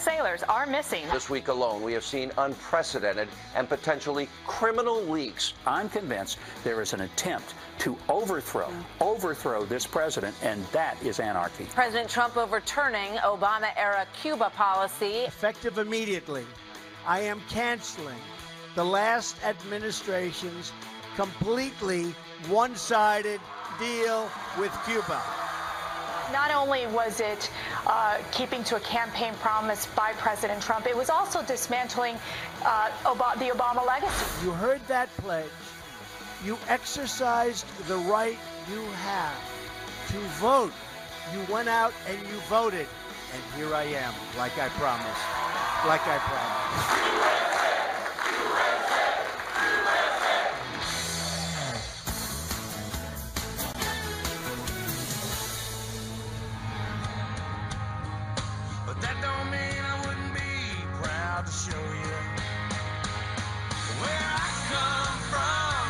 sailors are missing. This week alone, we have seen unprecedented and potentially criminal leaks. I'm convinced there is an attempt to overthrow this president, and that is anarchy. President Trump overturning Obama-era Cuba policy. Effective immediately, I am canceling the last administration's completely one-sided deal with Cuba. Not only was it keeping to a campaign promise by President Trump, it was also dismantling the Obama legacy. You heard that pledge. You exercised the right you have to vote. You went out and you voted. And here I am, like I promised. Like I promised. But that don't mean I wouldn't be proud to show you where I come from.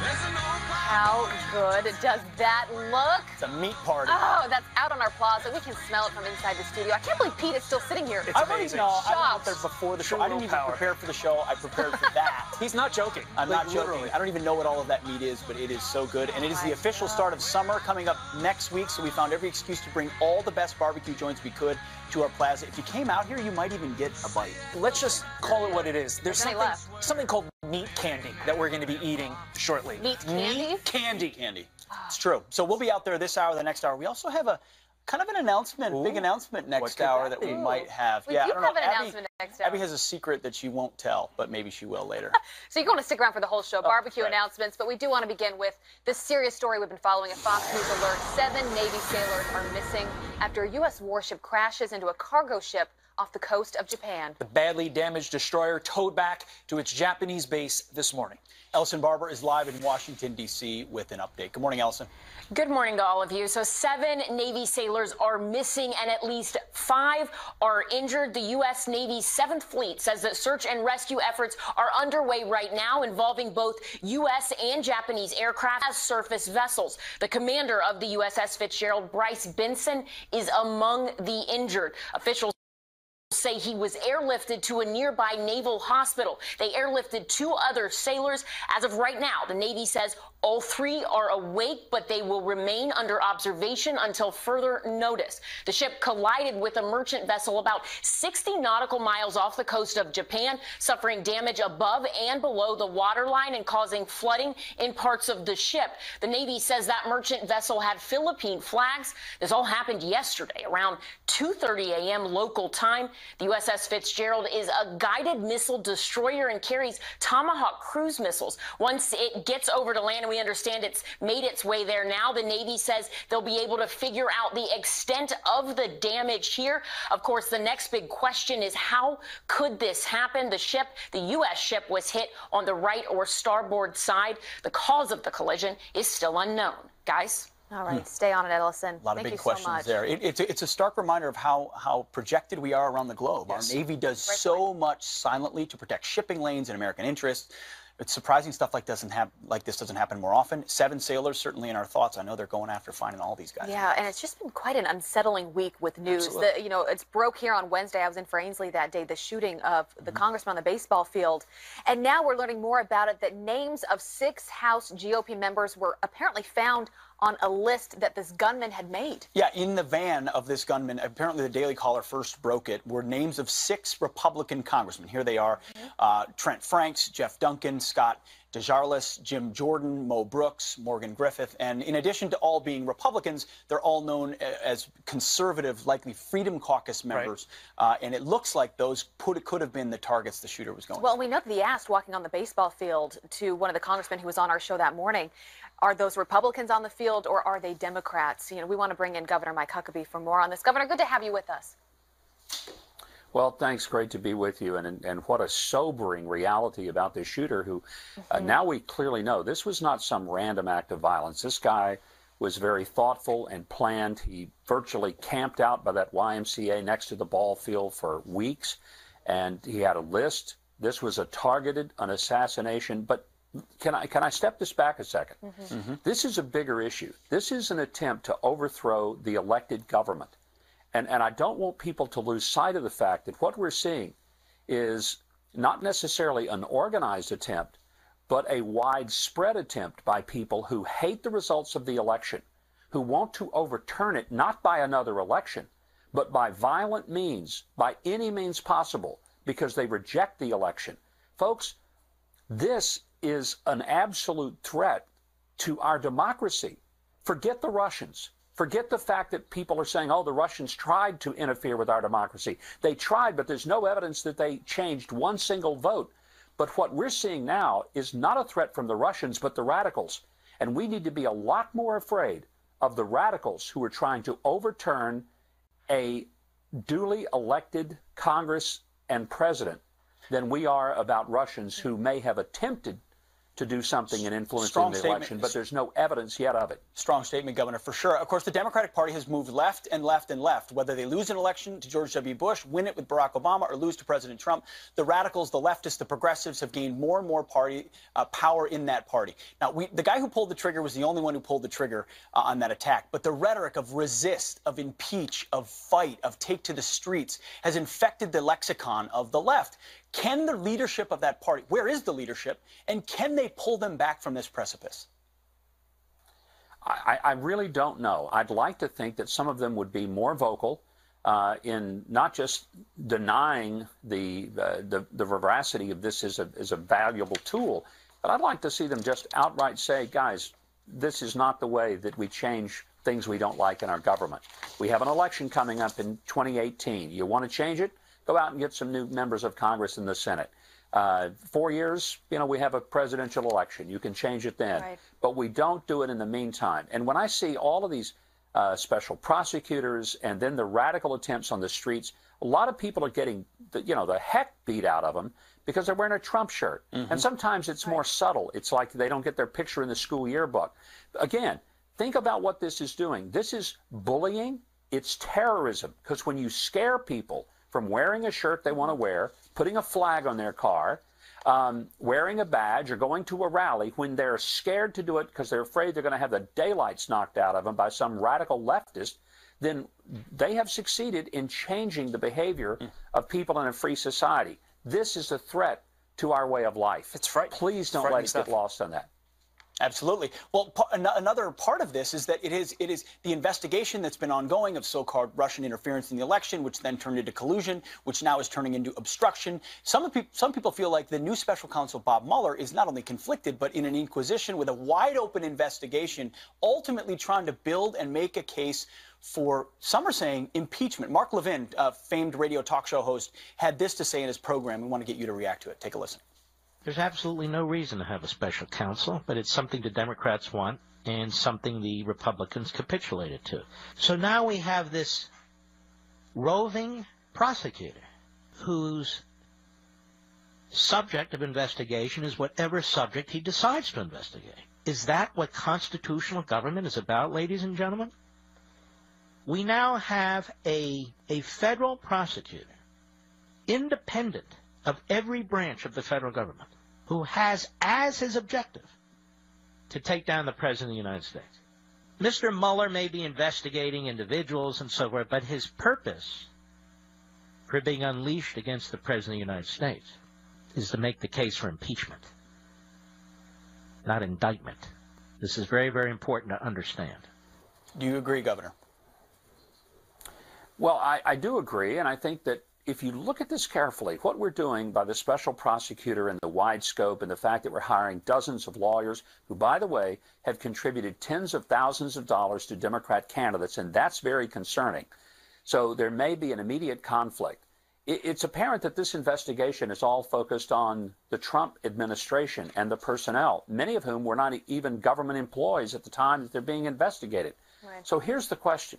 There's an old How good does that look? It's a meat party. Oh, that's out on our plaza. We can smell it from inside the studio. I can't believe Pete is still sitting here. It's amazing. I went out there Shocked. before the show. I didn't even prepare for the show. I prepared for that. He's not joking. I'm not joking. I don't even know what all of that meat is, but it is so good. And it is the official start of summer coming up next week, so we found every excuse to bring all the best barbecue joints we could to our plaza. If you came out here, you might even get a bite. Let's just call it what it is. There's There's any something called meat candy that we're going to be eating shortly. Meat candy? Meat candy. It's true. So we'll be out there this hour, the next hour. We also have a kind of an announcement, big announcement next hour that we might have. We do I don't have know. an announcement next hour. Abby has a secret that she won't tell, but maybe she will later. So you're going to stick around for the whole show, barbecue right. announcements, but we do want to begin with this serious story we've been following at Fox News Alert. 7 Navy sailors are missing after a U.S. warship crashes into a cargo ship off the coast of Japan. The badly damaged destroyer towed back to its Japanese base this morning. Ellison Barber is live in Washington, D.C. with an update. Good morning, Ellison. Good morning to all of you. So 7 Navy sailors are missing and at least 5 are injured. The U.S. Navy's 7th Fleet says that search and rescue efforts are underway right now involving both U.S. and Japanese aircraft as surface vessels. The commander of the USS Fitzgerald, Bryce Benson, is among the injured. Officials say he was airlifted to a nearby naval hospital. They airlifted 2 other sailors. As of right now, the Navy says all 3 are awake, but they will remain under observation until further notice. The ship collided with a merchant vessel about 60 nautical miles off the coast of Japan, suffering damage above and below the waterline and causing flooding in parts of the ship. The Navy says that merchant vessel had Philippine flags. This all happened yesterday around 2:30 a.m. local time. The USS Fitzgerald is a guided missile destroyer and carries Tomahawk cruise missiles. Once it gets over to land, and we understand it's made its way there now, the Navy says they'll be able to figure out the extent of the damage here. Of course, the next big question is how could this happen? The U.S. ship was hit on the right or starboard side. The cause of the collision is still unknown. Guys? All right, stay on it, Ellison. A lot of big questions there. It's a stark reminder of how projected we are around the globe. Yes. Our Navy does so much silently to protect shipping lanes and American interests. It's surprising stuff like this doesn't happen more often. 7 sailors certainly in our thoughts. I know they're going after finding all these guys. Yeah, and it's just been quite an unsettling week with news. It's broke here on Wednesday. I was in for Ainsley that day, the shooting of the congressman on the baseball field. And now we're learning more about it, that names of 6 House GOP members were apparently found on a list that this gunman had made. Yeah, in the van of this gunman, apparently the Daily Caller first broke it, were names of 6 Republican congressmen. Here they are, Trent Franks, Jeff Duncan, Scott DeJarlis, Jim Jordan, Mo Brooks, Morgan Griffith. And in addition to all being Republicans, they're all known as conservative, likely Freedom Caucus members. Right. And it looks like those could have been the targets the shooter was going Well, for. we know that he asked, walking on the baseball field, to one of the congressmen who was on our show that morning, are those Republicans on the field or are they Democrats? You know, we want to bring in Governor Mike Huckabee for more on this. Governor, good to have you with us. Well, thanks. Great to be with you. And what a sobering reality about this shooter who now we clearly know this was not some random act of violence. This guy was very thoughtful and planned. He virtually camped out by that YMCA next to the ball field for weeks, and he had a list. This was a targeted, an assassination. But can I step this back a second? This is a bigger issue. This is an attempt to overthrow the elected government. And I don't want people to lose sight of the fact that what we're seeing is not necessarily an organized attempt, but a widespread attempt by people who hate the results of the election, who want to overturn it not by another election, but by violent means, by any means possible, because they reject the election. Folks, this is an absolute threat to our democracy. Forget the Russians. Forget the fact that people are saying, oh, the Russians tried to interfere with our democracy. They tried, but there's no evidence that they changed one single vote. But what we're seeing now is not a threat from the Russians, but the radicals. And we need to be a lot more afraid of the radicals who are trying to overturn a duly elected Congress and president than we are about Russians who may have attempted to do something in influencing the election, but there's no evidence yet of it. Strong statement, Governor, for sure. Of course, the Democratic Party has moved left and left and left. Whether they lose an election to George W. Bush, win it with Barack Obama, or lose to President Trump, the radicals, the leftists, the progressives have gained more and more power in that party. Now, the guy who pulled the trigger was the only one who pulled the trigger on that attack. But the rhetoric of resist, of impeach, of fight, of take to the streets has infected the lexicon of the left. Can the leadership of that party, where is the leadership, and can they pull them back from this precipice? I really don't know. I'd like to think that some of them would be more vocal in not just denying the veracity of this as a valuable tool, but I'd like to see them just outright say, guys, this is not the way that we change things we don't like in our government. We have an election coming up in 2018. You want to change it? Go out and get some new members of Congress in the Senate. 4 years, we have a presidential election. You can change it then. Right. But we don't do it in the meantime. And when I see all of these special prosecutors and then the radical attempts on the streets, a lot of people are getting the heck beat out of them because they're wearing a Trump shirt. Mm-hmm. And sometimes it's more subtle. It's like they don't get their picture in the school yearbook. Again, think about what this is doing. This is bullying. It's terrorism. Because when you scare people from wearing a shirt they want to wear, putting a flag on their car, wearing a badge, or going to a rally when they're scared to do it because they're afraid they're going to have the daylights knocked out of them by some radical leftist, then they have succeeded in changing the behavior of people in a free society. This is a threat to our way of life. It's frightening. Please don't let it get lost on that. Absolutely. Well, another part of this is that it is the investigation that's been ongoing of so-called Russian interference in the election, which then turned into collusion, which now is turning into obstruction. Some people feel like the new special counsel, Bob Mueller, is not only conflicted, but in an inquisition with a wide-open investigation, ultimately trying to build and make a case for, some are saying, impeachment. Mark Levin, a famed radio talk show host, had this to say in his program. We want to get you to react to it. Take a listen. There's absolutely no reason to have a special counsel, but it's something the Democrats want and something the Republicans capitulated to. So now we have this roving prosecutor whose subject of investigation is whatever subject he decides to investigate. Is that what constitutional government is about, ladies and gentlemen? We now have a federal prosecutor, independent of every branch of the federal government, who has as his objective to take down the President of the United States. Mr. Mueller may be investigating individuals and so forth, but his purpose for being unleashed against the President of the United States is to make the case for impeachment, not indictment. This is very, very important to understand. Do you agree, Governor? Well, I do agree, and I think that if you look at this carefully, what we're doing by the special prosecutor and the wide scope and the fact that we're hiring dozens of lawyers who, by the way, have contributed tens of thousands of dollars to Democrat candidates, and that's very concerning. So there may be an immediate conflict. It's apparent that this investigation is all focused on the Trump administration and the personnel, many of whom were not even government employees at the time that they're being investigated. Right. So here's the question.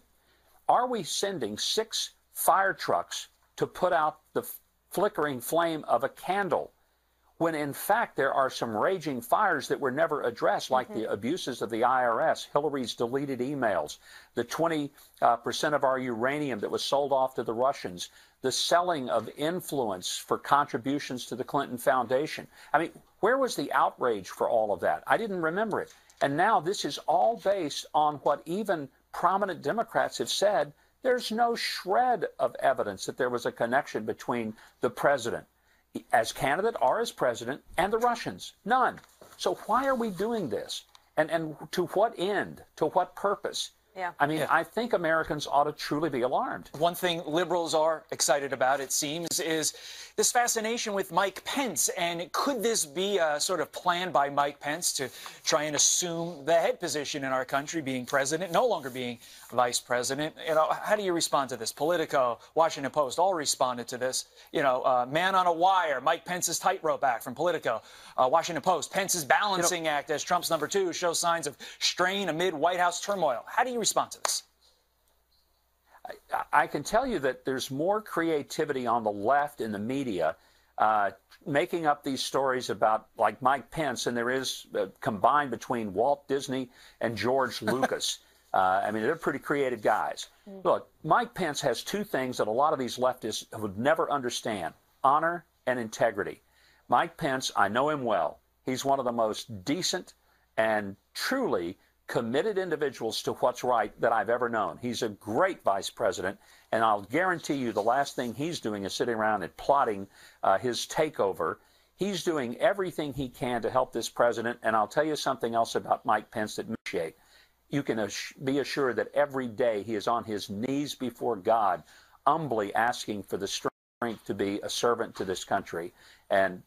Are we sending 6 fire trucks to put out the flickering flame of a candle, when in fact there are some raging fires that were never addressed, like the abuses of the IRS, Hillary's deleted emails, the 20% of our uranium that was sold off to the Russians, the selling of influence for contributions to the Clinton Foundation. I mean, where was the outrage for all of that? I didn't remember it. And now this is all based on what even prominent Democrats have said There's no shred of evidence that there was a connection between the president as candidate or as president and the Russians. None. So why are we doing this? And to what end? To what purpose? Yeah. I mean, I think Americans ought to truly be alarmed. One thing liberals are excited about, it seems, is this fascination with Mike Pence. And could this be a sort of plan by Mike Pence to try and assume the head position in our country, being president, no longer being vice president? You know, how do you respond to this? Politico, Washington Post, all responded to this. You know, Man on a Wire, Mike Pence's tightrope act from Politico. Washington Post, Pence's balancing act as Trump's #2 shows signs of strain amid White House turmoil. How do you respond to this? I can tell you that there's more creativity on the left in the media making up these stories about, like, Mike Pence, and there is combined between Walt Disney and George Lucas. I mean, they're pretty creative guys. Look, Mike Pence has two things that a lot of these leftists would never understand: honor and integrity. Mike Pence, I know him well. He's one of the most decent and truly committed individuals to what's right that I've ever known. He's a great vice president, and I'll guarantee you the last thing he's doing is sitting around and plotting his takeover. He's doing everything he can to help this president, and I'll tell you something else about Mike Pence that appreciate. You can be assured that every day he is on his knees before God, humbly asking for the strength to be a servant to this country. And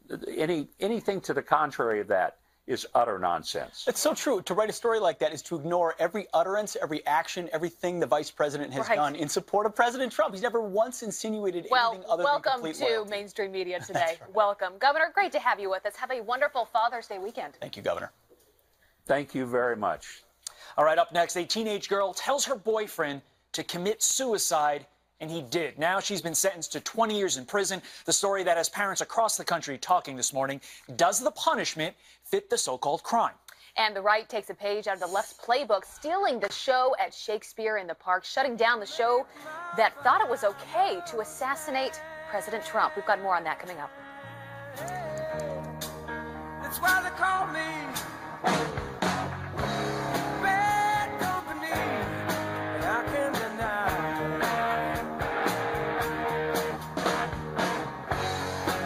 anything to the contrary of that is utter nonsense. It's so true. To write a story like that is to ignore every utterance, every action, everything the vice president has done in support of President Trump. He's never once insinuated anything other than complete loyalty. Welcome to mainstream media today. Welcome. Governor, great to have you with us. Have a wonderful Father's Day weekend. Thank you, Governor. Thank you very much. All right, up next, a teenage girl tells her boyfriend to commit suicide, and he did. Now she's been sentenced to 20 years in prison. The story that has parents across the country talking this morning. Does the punishment fit the so-called crime? And the right takes a page out of the left's playbook, stealing the show at Shakespeare in the Park, shutting down the show that thought it was okay to assassinate President Trump. We've got more on that coming up. That's why they call me bad company, and I can't deny.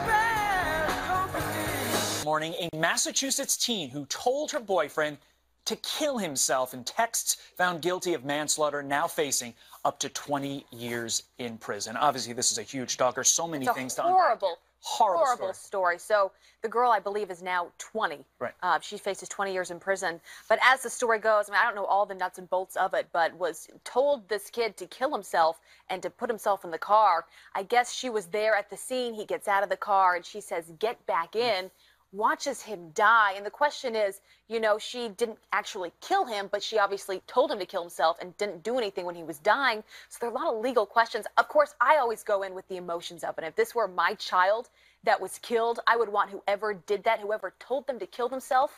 Bad company. Morning, a Massachusetts teen who told her boyfriend to kill himself in texts found guilty of manslaughter, now facing up to 20 years in prison. Obviously, this is a huge stalker. So many things to unpack. Horrible story. So the girl, I believe, is now 20. Right. She faces 20 years in prison. But as the story goes, I mean, I don't know all the nuts and bolts of it, but was told this kid to kill himself and to put himself in the car. I guess she was there at the scene. He gets out of the car and she says, "Get back in." Watches him die. And the question is, you know, she didn't actually kill him, but she obviously told him to kill himself and didn't do anything when he was dying. So there are a lot of legal questions. Of course, I always go in with the emotions of it. If this were my child that was killed, I would want whoever did that, whoever told them to kill themselves,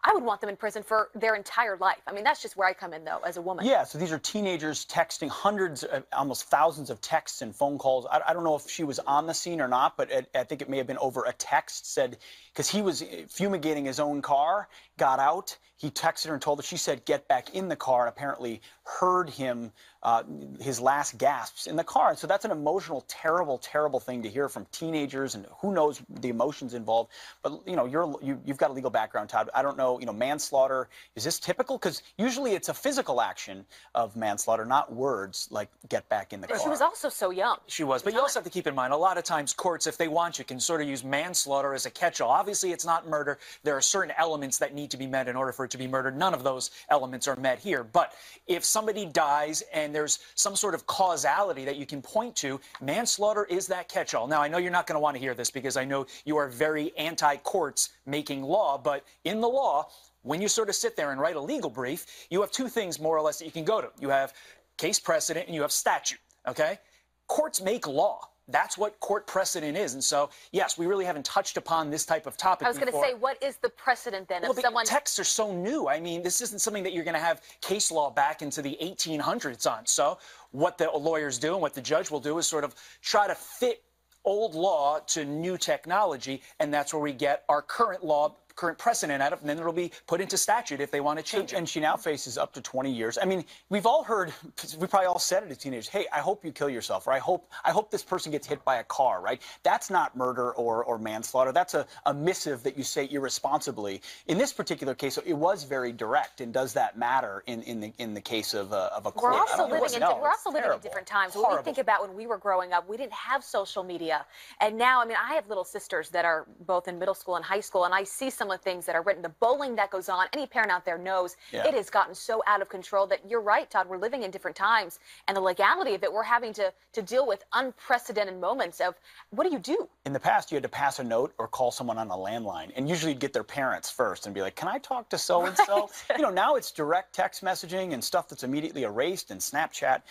I would want them in prison for their entire life. I mean, that's just where I come in, though, as a woman. Yeah, so these are teenagers texting hundreds, almost thousands of texts and phone calls. I don't know if she was on the scene or not, but I think it may have been over a text, said, because he was fumigating his own car, got out, he texted her and told her, she said, "Get back in the car," and apparently heard him, his last gasps in the car. And so that's an emotional, terrible, terrible thing to hear from teenagers, and who knows the emotions involved. But, you know, you've got a legal background, Todd. I don't know, you know, manslaughter, is this typical? Because usually it's a physical action of manslaughter, not words like "get back in the car." She was also so young. She was. But you also have to keep in mind, a lot of times courts, if they want, you can sort of use manslaughter as a catch-all. Obviously, it's not murder. There are certain elements that need to be met in order for it to be murder. None of those elements are met here. But if somebody dies and there's some sort of causality that you can point to, manslaughter is that catch-all. Now, I know you're not going to want to hear this because I know you are very anti-courts making law. But in the law, when you sort of sit there and write a legal brief, you have two things more or less that you can go to. You have case precedent and you have statute, okay? Courts make law. That's what court precedent is. And so, yes, we really haven't touched upon this type of topic I was going to say, what is the precedent then? Well, If someone... texts are so new. I mean, this isn't something that you're going to have case law back into the 1800s on. So what the lawyers do and what the judge will do is sort of try to fit old law to new technology, and that's where we get our current law current precedent out of, and then it'll be put into statute if they want to change it. And she now faces up to 20 years. I mean, we've all heard, we probably all said it as teenagers, hey, I hope you kill yourself, or I hope this person gets hit by a car, right? That's not murder or manslaughter. That's a missive that you say irresponsibly. In this particular case, it was very direct. And does that matter in the case of a court? We're also living in different times. When we think about when we were growing up, we didn't have social media. And now, I mean, I have little sisters that are both in middle school and high school, and I see some of the things that are written, the bullying that goes on. Any parent out there knows it has gotten so out of control that you're right, Todd, we're living in different times. And the legality of it, we're having to deal with unprecedented moments of what do you do? In the past, you had to pass a note or call someone on a landline, and usually you'd get their parents first and be like, can I talk to so-and-so? You know, now it's direct text messaging and stuff that's immediately erased and Snapchat.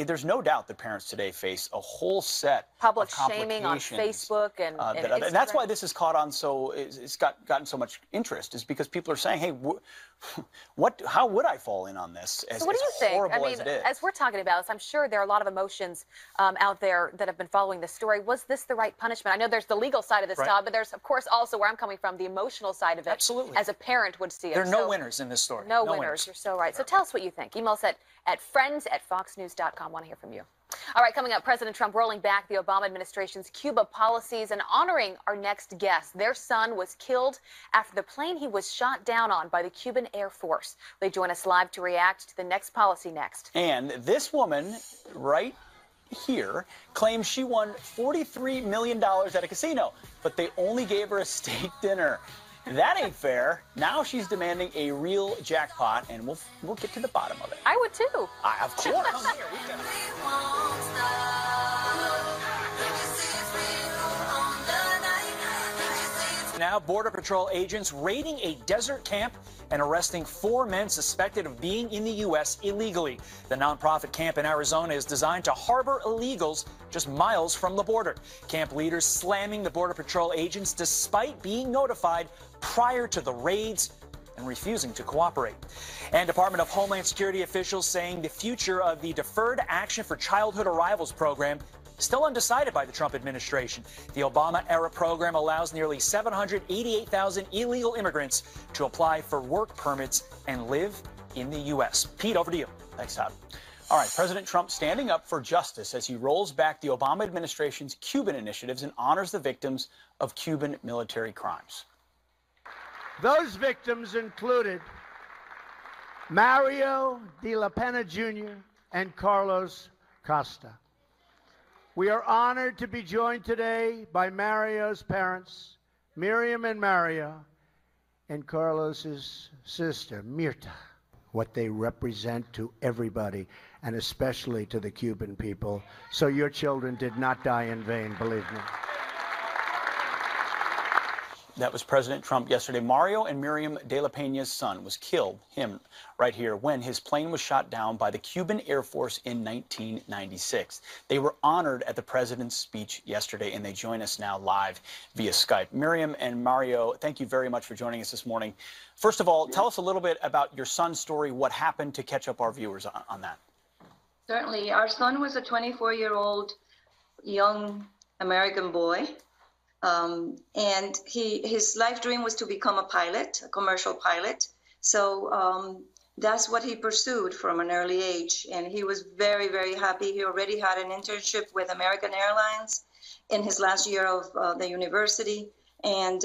There's no doubt that parents today face a whole set public of shaming on Facebook and that's why this has caught on it's gotten so much interest, is because people are saying, hey, how would I fall in on this? So what do you think? I mean, as we're talking about this, I'm sure there are a lot of emotions out there that have been following this story. Was this the right punishment? I know there's the legal side of this, Todd, but there's, of course, also where I'm coming from, the emotional side of it. Absolutely. As a parent would see it. There are no winners in this story. No winners. You're so right. So tell us what you think. Email us at friends@foxnews.com. Want to hear from you. All right, coming up, President Trump rolling back the Obama administration's Cuba policies and honoring our next guest. Their son was killed after the plane he was shot down on by the Cuban Air Force. They join us live to react to the next policy next. And this woman right here claims she won $43 million at a casino, but they only gave her a steak dinner. That ain't fair. Now she's demanding a real jackpot, and we'll get to the bottom of it. I would too. Of course. Now, Border Patrol agents raiding a desert camp and arresting 4 men suspected of being in the U.S. illegally. The nonprofit camp in Arizona is designed to harbor illegals just miles from the border. Camp leaders slamming the Border Patrol agents despite being notified prior to the raids and refusing to cooperate. And Department of Homeland Security officials saying the future of the Deferred Action for Childhood Arrivals program still undecided by the Trump administration. The Obama-era program allows nearly 788,000 illegal immigrants to apply for work permits and live in the U.S. Pete, over to you. Thanks, Todd. All right, President Trump standing up for justice as he rolls back the Obama administration's Cuban initiatives and honors the victims of Cuban military crimes. Those victims included Mario de la Pena Jr. and Carlos Costa. We are honored to be joined today by Mario's parents, Miriam and Mario, and Carlos's sister, Mirta. What they represent to everybody, and especially to the Cuban people. So your children did not die in vain, believe me. That was President Trump yesterday. Mario and Miriam de la Pena's son was killed, him right here, when his plane was shot down by the Cuban Air Force in 1996. They were honored at the president's speech yesterday, and they join us now live via Skype. Miriam and Mario, thank you very much for joining us this morning. First of all, tell us a little bit about your son's story, what happened, to catch up our viewers on that. Certainly. Our son was a 24-year-old young American boy. And his life dream was to become a pilot, a commercial pilot. So that's what he pursued from an early age. And he was very, very happy. He already had an internship with American Airlines in his last year of the university. And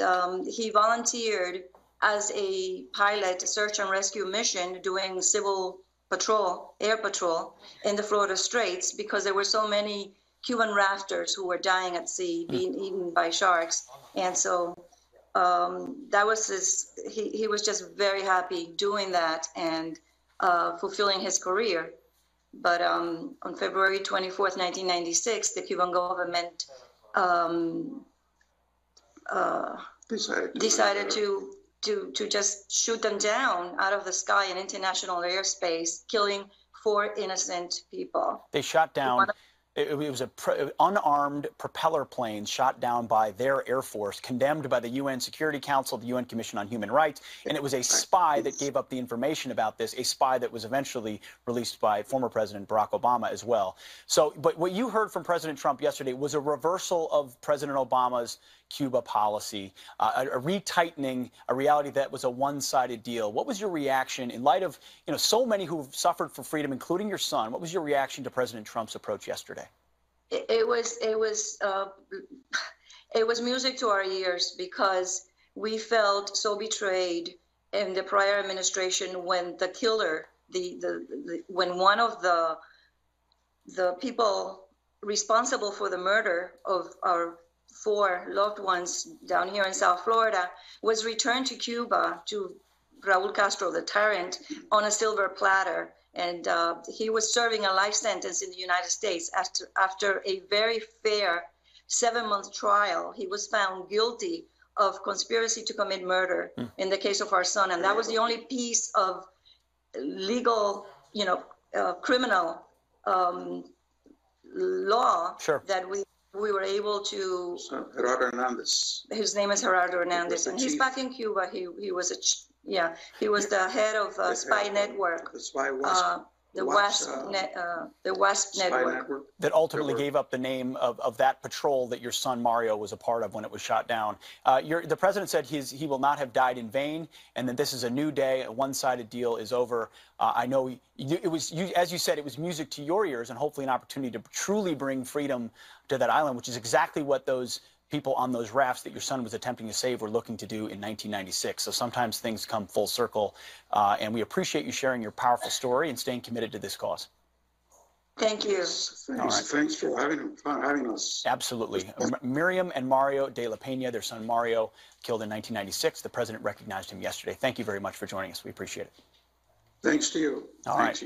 he volunteered as a pilot, a search and rescue mission, doing civil patrol, air patrol in the Florida Straits, because there were so many Cuban rafters who were dying at sea, being eaten by sharks. And so that was he was just very happy doing that and fulfilling his career. But on February 24th, 1996, the Cuban government decided to just shoot them down out of the sky in international airspace, killing 4 innocent people. They shot down It was an unarmed propeller plane shot down by their Air Force, condemned by the UN Security Council, the UN Commission on Human Rights, and it was a spy that gave up the information about this, a spy that was eventually released by former President Barack Obama as well. So, but what you heard from President Trump yesterday was a reversal of President Obama's Cuba policy, a retightening a reality that was a one-sided deal. What was your reaction in light of, so many who've suffered for freedom, including your son? What was your reaction to President Trump's approach yesterday? It was music to our ears, because we felt so betrayed in the prior administration when the killer, when one of the people responsible for the murder of our 4 loved ones down here in South Florida was returned to Cuba, to Raul Castro, the tyrant, on a silver platter. And he was serving a life sentence in the United States. After a very fair 7-month trial, he was found guilty of conspiracy to commit murder in the case of our son. And that was the only piece of legal, criminal law that we were able to. Gerardo Hernandez. His name is Gerardo Hernandez, and he's back in Cuba. He was he was the head of Spy Network. The Spy Wasp. The WASP network. That ultimately gave up the name of that patrol that your son Mario was a part of when it was shot down. The president said he will not have died in vain, and that this is a new day. A one-sided deal is over. I know it was, as you said, it was music to your ears, and hopefully an opportunity to truly bring freedom to that island, which is exactly what those people on those rafts that your son was attempting to save were looking to do in 1996. So sometimes things come full circle, and we appreciate you sharing your powerful story and staying committed to this cause. Thank you. Thanks for having us. Absolutely. Miriam and Mario de la Peña, their son Mario, killed in 1996. The president recognized him yesterday. Thank you very much for joining us. We appreciate it. Thanks to you. All right.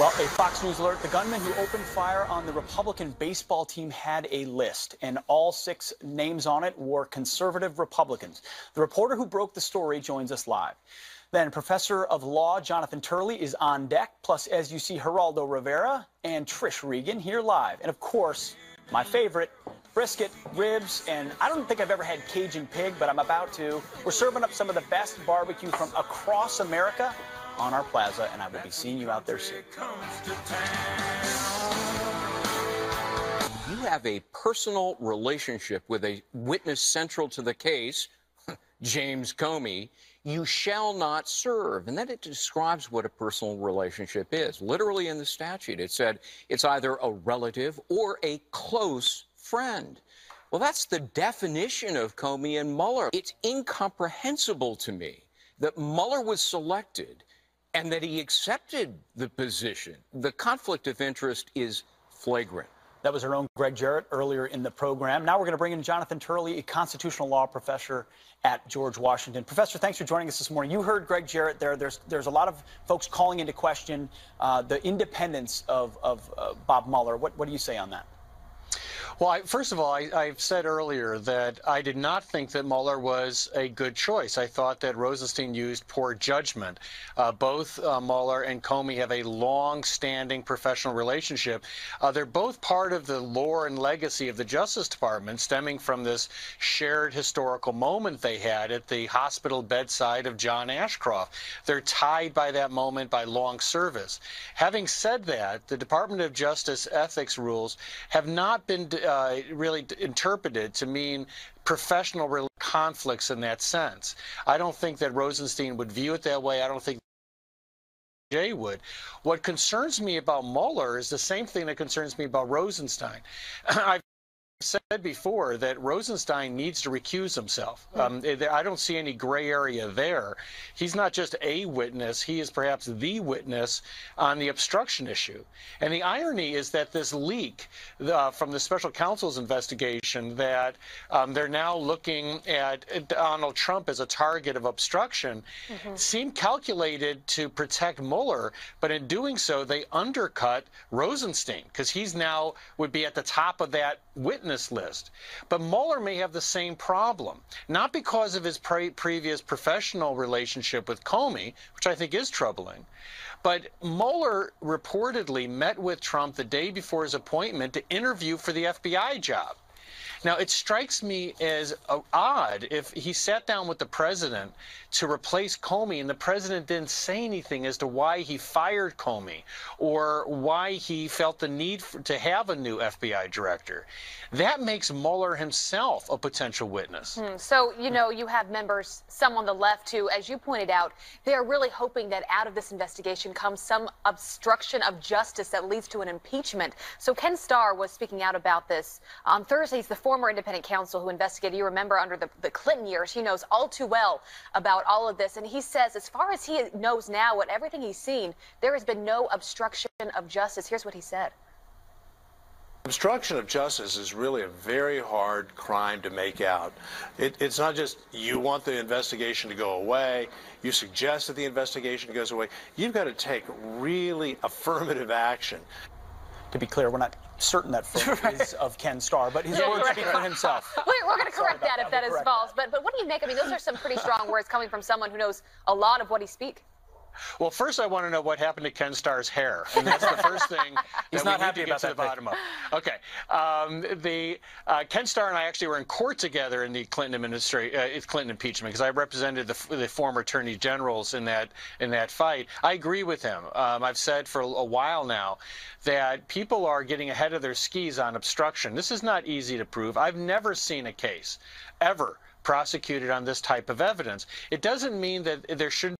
Well, a Fox News alert. The gunman who opened fire on the Republican baseball team had a list, and all 6 names on it were conservative Republicans. The reporter who broke the story joins us live. Then Professor of Law Jonathan Turley is on deck, plus, as you see, Geraldo Rivera and Trish Regan here live. And, of course, my favorite, brisket, ribs, and I don't think I've ever had Cajun pig, but I'm about to. We're serving up some of the best barbecue from across America on our plaza, and I will be seeing you out there soon. You have a personal relationship with a witness central to the case, James Comey. You shall not serve. And then it describes what a personal relationship is. Literally in the statute, it said it's either a relative or a close friend. Well, that's the definition of Comey and Mueller. It's incomprehensible to me that Mueller was selected and that he accepted the position. The conflict of interest is flagrant. That was our own Greg Jarrett earlier in the program. Now we're going to bring in Jonathan Turley, a constitutional law professor at George Washington. Professor, thanks for joining us this morning. You heard Greg Jarrett there. There's a lot of folks calling into question the independence of Bob Mueller. What do you say on that? Well, first of all, I've said earlier that I did not think that Mueller was a good choice. I thought that Rosenstein used poor judgment. Both Mueller and Comey have a long-standing professional relationship. They're both part of the lore and legacy of the Justice Department, stemming from this shared historical moment they had at the hospital bedside of John Ashcroft. They're tied by that moment by long service. Having said that, the Department of Justice ethics rules have not been really interpreted to mean professional conflicts in that sense. I don't think that Rosenstein would view it that way. I don't think Jay would. What concerns me about Mueller is the same thing that concerns me about Rosenstein. I've said before that Rosenstein needs to recuse himself. I don't see any gray area there. He's not just a witness. He is perhaps the witness on the obstruction issue. And the irony is that this leak from the special counsel's investigation that they're now looking at Donald Trump as a target of obstruction seemed calculated to protect Mueller, but in doing so, they undercut Rosenstein because he's now would be at the top of that witness witness list. But Mueller may have the same problem, not because of his previous professional relationship with Comey, which I think is troubling, but Mueller reportedly met with Trump the day before his appointment to interview for the FBI job. Now, it strikes me as odd if he sat down with the president to replace Comey and the president didn't say anything as to why he fired Comey or why he felt the need to have a new FBI director. That makes Mueller himself a potential witness. So, you know, you have members, some on the left who, as you pointed out, they're really hoping that out of this investigation comes some obstruction of justice that leads to an impeachment. So Ken Starr was speaking out about this on Thursday. He's the former independent counsel who investigated, you remember, under the Clinton years. He knows all too well about all of this. And he says, as far as he knows now, with everything he's seen, there has been no obstruction of justice. Here's what he said. Obstruction of justice is really a very hard crime to make out. It's not just you want the investigation to go away, you suggest that the investigation goes away. You've got to take really affirmative action. To be clear, we're not certain that photo is of Ken Starr, but his words speak for himself. We're going to correct that if that is false. But what do you make? I mean, those are some pretty strong words coming from someone who knows a lot of what he speaks. Well, first I want to know what happened to Ken Starr's hair, and that's the first thing He's that not we happy need to about get to the that bottom of. Okay, Ken Starr and I actually were in court together in the Clinton Clinton impeachment because I represented the former attorney generals in that fight. I agree with him. I've said for a while now that people are getting ahead of their skis on obstruction. This is not easy to prove. I've never seen a case ever prosecuted on this type of evidence. It doesn't mean that there shouldn't